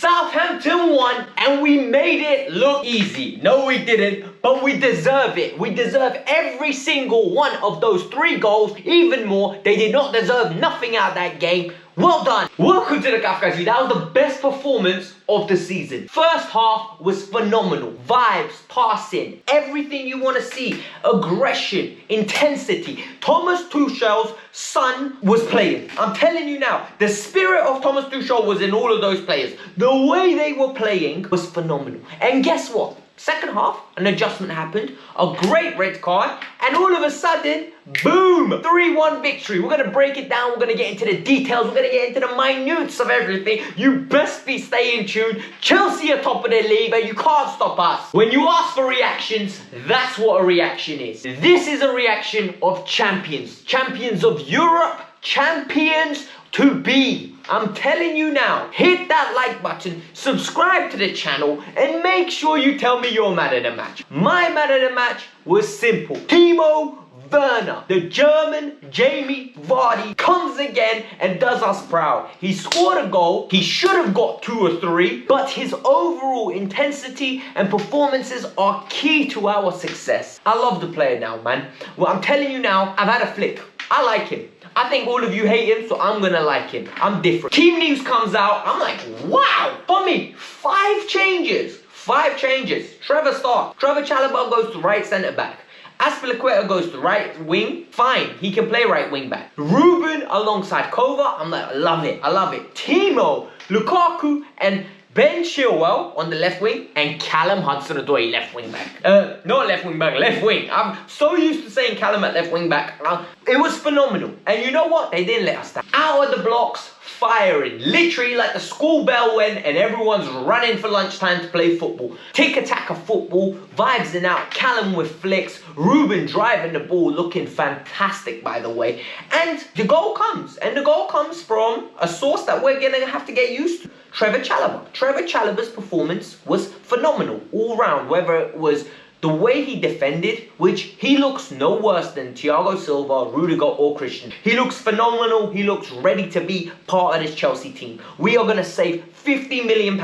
Southampton won and we made it look easy. No, we didn't, but we deserve it. We deserve every single one of those 3 goals, even more. They did not deserve nothing out of that game. Well done. Welcome to the Kavkas View. That was the best performance of the season. First half was phenomenal. Vibes, passing, everything you want to see. Aggression, intensity. Thomas Tuchel's son was playing. I'm telling you now, the spirit of Thomas Tuchel was in all of those players. The way they were playing was phenomenal. And guess what? Second half, an adjustment happened, a great red card, and all of a sudden, boom, 3-1 victory. We're going to break it down, we're going to get into the details, we're going to get into the minutes of everything. You best be staying tuned. Chelsea are top of the league, and you can't stop us. When you ask for reactions, that's what a reaction is. This is a reaction of champions. Champions of Europe, champions to be. I'm telling you now, hit that like button, subscribe to the channel, and make sure you tell me your man of the match. My man of the match was simple. Timo Werner, the German Jamie Vardy, comes again and does us proud. He scored a goal. He should have got 2 or 3, but his overall intensity and performances are key to our success. I love the player now, man. Well, I'm telling you now, I've had a flick. I like him. I think all of you hate him, so I'm gonna like him. I'm different. Team news comes out. I'm like, wow. For me, 5 changes. 5 changes. Trevor starts. Trevor Chalobah goes to right centre back. Azpilicueta goes to right wing. Fine, he can play right wing back. Ruben alongside Kova. I'm like, I love it. I love it. Timo, Lukaku, and Ben Chilwell on the left wing, and Callum Hudson-Odoi left wing back. Not left wing back, left wing. I'm so used to saying Callum at left wing back. It was phenomenal. And you know what? They didn't let us down. Out of the blocks, firing. Literally like the school bell went and everyone's running for lunchtime to play football. Tick-a-tack of football, vibes in out, Callum with flicks, Ruben driving the ball, looking fantastic by the way. And the goal comes. And the goal comes from a source that we're going to have to get used to. Trevor Chalobah. Trevor Chalobah's performance was phenomenal all round, whether it was the way he defended, which he looks no worse than Thiago Silva, Rudiger or Christian. He looks phenomenal. He looks ready to be part of this Chelsea team. We are going to save £50 million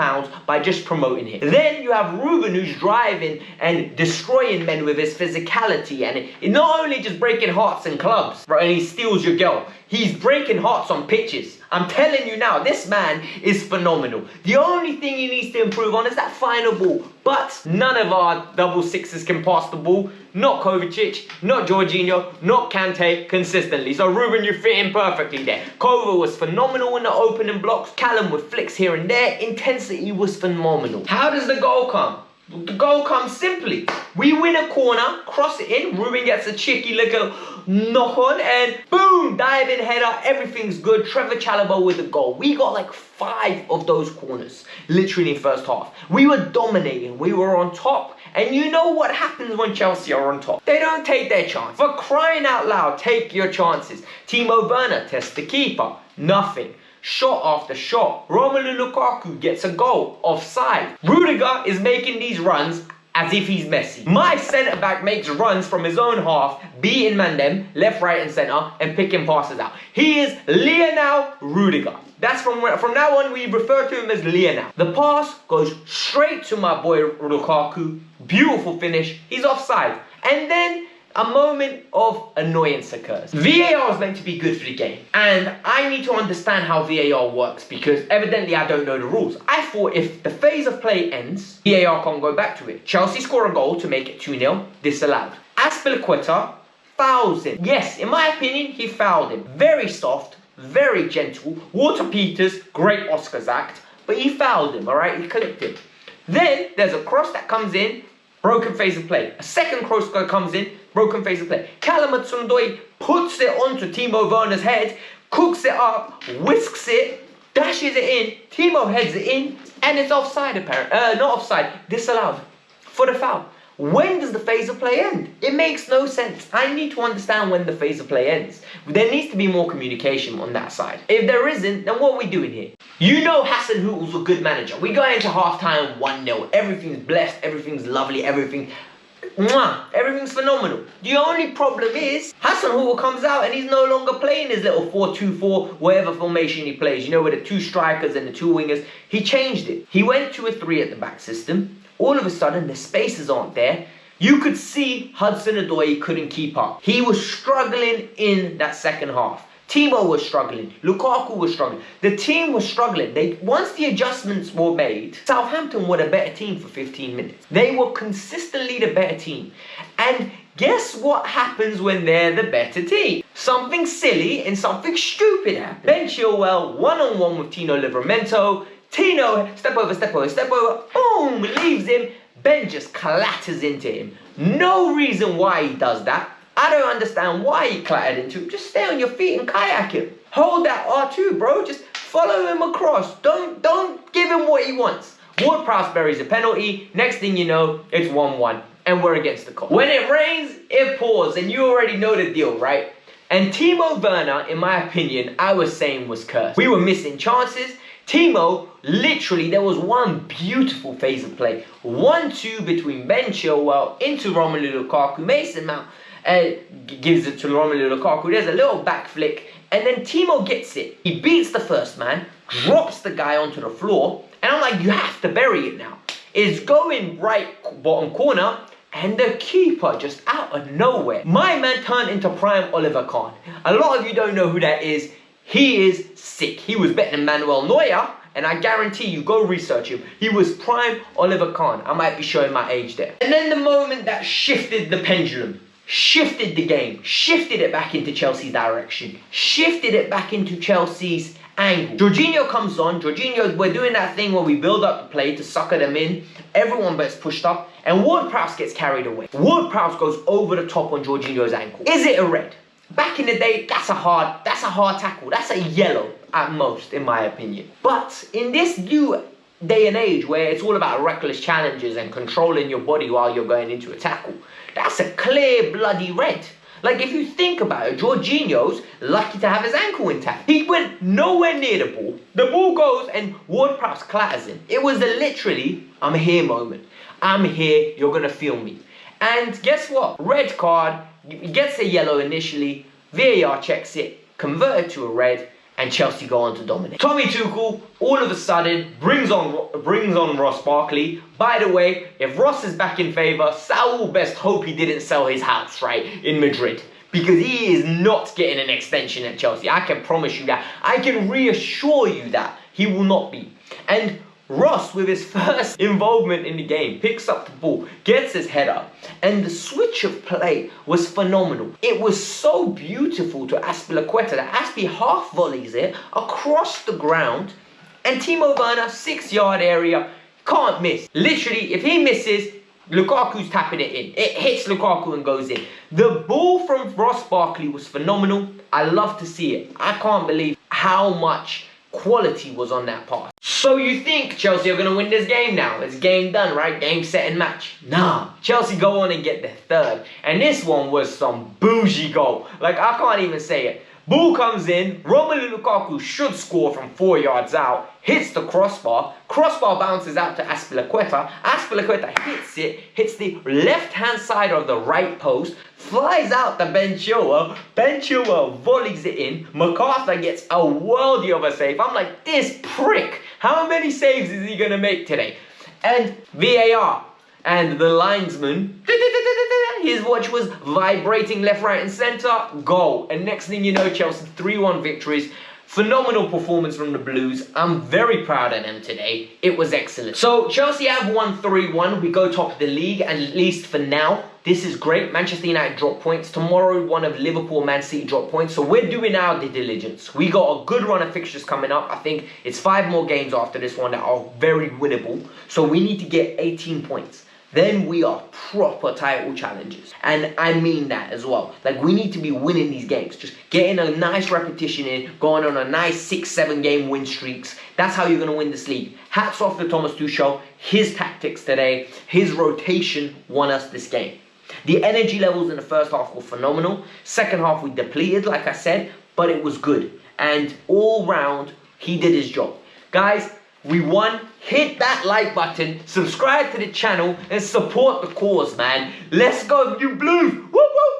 by just promoting him. Then you have Ruben, who's driving and destroying men with his physicality, and not only just breaking hearts in clubs, right, and he steals your girl. He's breaking hearts on pitches. I'm telling you now, this man is phenomenal. The only thing he needs to improve on is that final ball. But none of our double sixes can pass the ball. Not Kovacic, not Jorginho, not Kante consistently. So Ruben, you fit in perfectly there. Kova was phenomenal in the opening blocks. Callum with flicks here and there. Intensity was phenomenal. How does the goal come? The goal comes simply. We win a corner, cross it in, Ruben gets a cheeky little knock on, and boom, diving header, everything's good. Trevor Chalobah with a goal. We got like 5 of those corners, literally in first half. We were dominating, we were on top, and you know what happens when Chelsea are on top? They don't take their chance. For crying out loud, take your chances. Timo Werner tests the keeper, nothing. Shot after shot. Romelu Lukaku gets a goal, offside. Rudiger is making these runs as if he's Messi. My centre-back makes runs from his own half, beating Mandem, left, right and centre, and picking passes out. He is Lionel Rudiger. That's from now on, we refer to him as Lionel. The pass goes straight to my boy Lukaku. Beautiful finish. He's offside. And then a moment of annoyance occurs. VAR is meant to be good for the game, and I need to understand how VAR works because evidently I don't know the rules. I thought if the phase of play ends, VAR can't go back to it. Chelsea score a goal to make it 2-0, disallowed. Azpilicueta fouls him. Yes, in my opinion, he fouled him. Very soft, very gentle. Walter Peters, great Oscars act, but he fouled him, alright? He clipped him. Then there's a cross that comes in, broken phase of play. A second cross comes in, broken phase of play. Callum Hudson-Odoi puts it onto Timo Werner's head, cooks it up, whisks it, dashes it in. Timo heads it in, and it's offside apparently. Not offside, disallowed for the foul. When does the phase of play end? It makes no sense. I need to understand when the phase of play ends. There needs to be more communication on that side. If there isn't, then what are we doing here? You know Hasenhüttl's a good manager. We go into halftime 1-0. Everything's blessed, everything's lovely, everything mwah, everything's phenomenal. The only problem is, Hudson-Odoi comes out and he's no longer playing his little 4-2-4, whatever formation he plays, you know, with the 2 strikers and the 2 wingers. He changed it. He went to a 3 at the back system. All of a sudden, the spaces aren't there. You could see Hudson-Odoi couldn't keep up. He was struggling in that second half. Timo was struggling. Lukaku was struggling. The team was struggling. Once the adjustments were made, Southampton were the better team for 15 minutes. They were consistently the better team. And guess what happens when they're the better team? Something silly and something stupid happens. Ben Chilwell, one-on-one with Tino Livramento. Tino, step over, boom, leaves him. Ben just clatters into him. No reason why he does that. I don't understand why he clattered into him. Just stay on your feet and kayak him. Hold that R2, bro. Just follow him across. Don't give him what he wants. Ward-Prowse buries a penalty. Next thing you know, it's 1-1. And we're against the cop. When it rains, it pours. And you already know the deal, right? And Timo Werner, in my opinion, I was saying was cursed. We were missing chances. Timo, literally, there was one beautiful phase of play. 1-2 between Ben Chilwell into Romelu Lukaku. Mason Mount gives it to Romelu Lukaku. There's a little back flick. And then Timo gets it. He beats the first man, drops the guy onto the floor. And I'm like, you have to bury it now. It's going right bottom corner. And the keeper just out of nowhere. My man turned into prime Oliver Kahn. A lot of you don't know who that is. He is sick. He was better than Manuel Neuer, and I guarantee you, go research him. He was prime Oliver Kahn. I might be showing my age there. And then the moment that shifted the pendulum, shifted the game, shifted it back into Chelsea's direction, shifted it back into Chelsea's angle. Jorginho comes on. Jorginho, we're doing that thing where we build up the play to sucker them in. Everyone gets pushed up, and Ward-Prowse gets carried away. Ward-Prowse goes over the top on Jorginho's ankle. Is it a red? Back in the day, that's a hard tackle. That's a yellow at most, in my opinion. But in this new day and age where it's all about reckless challenges and controlling your body while you're going into a tackle, that's a clear bloody red. Like, if you think about it, Jorginho's lucky to have his ankle intact. He went nowhere near the ball. The ball goes and Ward-Prowse clatters him. It was a literally, I'm here moment. I'm here, you're gonna feel me. And guess what? Red card. He gets a yellow initially, VAR checks it, converted to a red, and Chelsea go on to dominate. Tommy Tuchel, all of a sudden, brings on Ross Barkley. By the way, if Ross is back in favour, Saul best hope he didn't sell his house, right, in Madrid. Because he is not getting an extension at Chelsea. I can promise you that. I can reassure you that he will not be. And Ross, with his first involvement in the game, picks up the ball, gets his head up, and the switch of play was phenomenal. It was so beautiful to Azpilicueta that Azpi half volleys it across the ground, and Timo Werner, 6-yard area, can't miss. Literally, if he misses, Lukaku's tapping it in. It hits Lukaku and goes in. The ball from Ross Barkley was phenomenal. I love to see it. I can't believe how much quality was on that pass. So you think Chelsea are going to win this game now? It's game done, right? Game, set, and match. Nah. Chelsea go on and get their third. And this one was some bougie goal. Like, I can't even say it. Ball comes in. Romelu Lukaku should score from 4 yards out. Hits the crossbar. Crossbar bounces out to Azpilicueta. Azpilicueta hits it. Hits the left-hand side of the right post. Flies out to Ben Chilwell. Ben Chilwell volleys it in. MacArthur gets a worldie of a save. I'm like, this prick. How many saves is he going to make today? And VAR. And the linesman, his watch was vibrating left, right, and centre. Goal. And next thing you know, Chelsea 3-1 victories. Phenomenal performance from the Blues. I'm very proud of them today. It was excellent. So Chelsea have won 3-1. We go top of the league, and at least for now. This is great. Manchester United drop points. Tomorrow, one of Liverpool and Man City drop points. So we're doing our due diligence. We got a good run of fixtures coming up. I think it's 5 more games after this one that are very winnable. So we need to get 18 points. Then we are proper title challengers. And I mean that as well. Like, we need to be winning these games. Just getting a nice repetition in, going on a nice 6-7 game win streaks. That's how you're going to win this league. Hats off to Thomas Tuchel. His tactics today, his rotation won us this game. The energy levels in the first half were phenomenal. Second half we depleted, like I said, but it was good. And all round, he did his job. Guys, We won. Hit that like button, subscribe to the channel, and support the cause, man. Let's go, you Blues. Woo woo.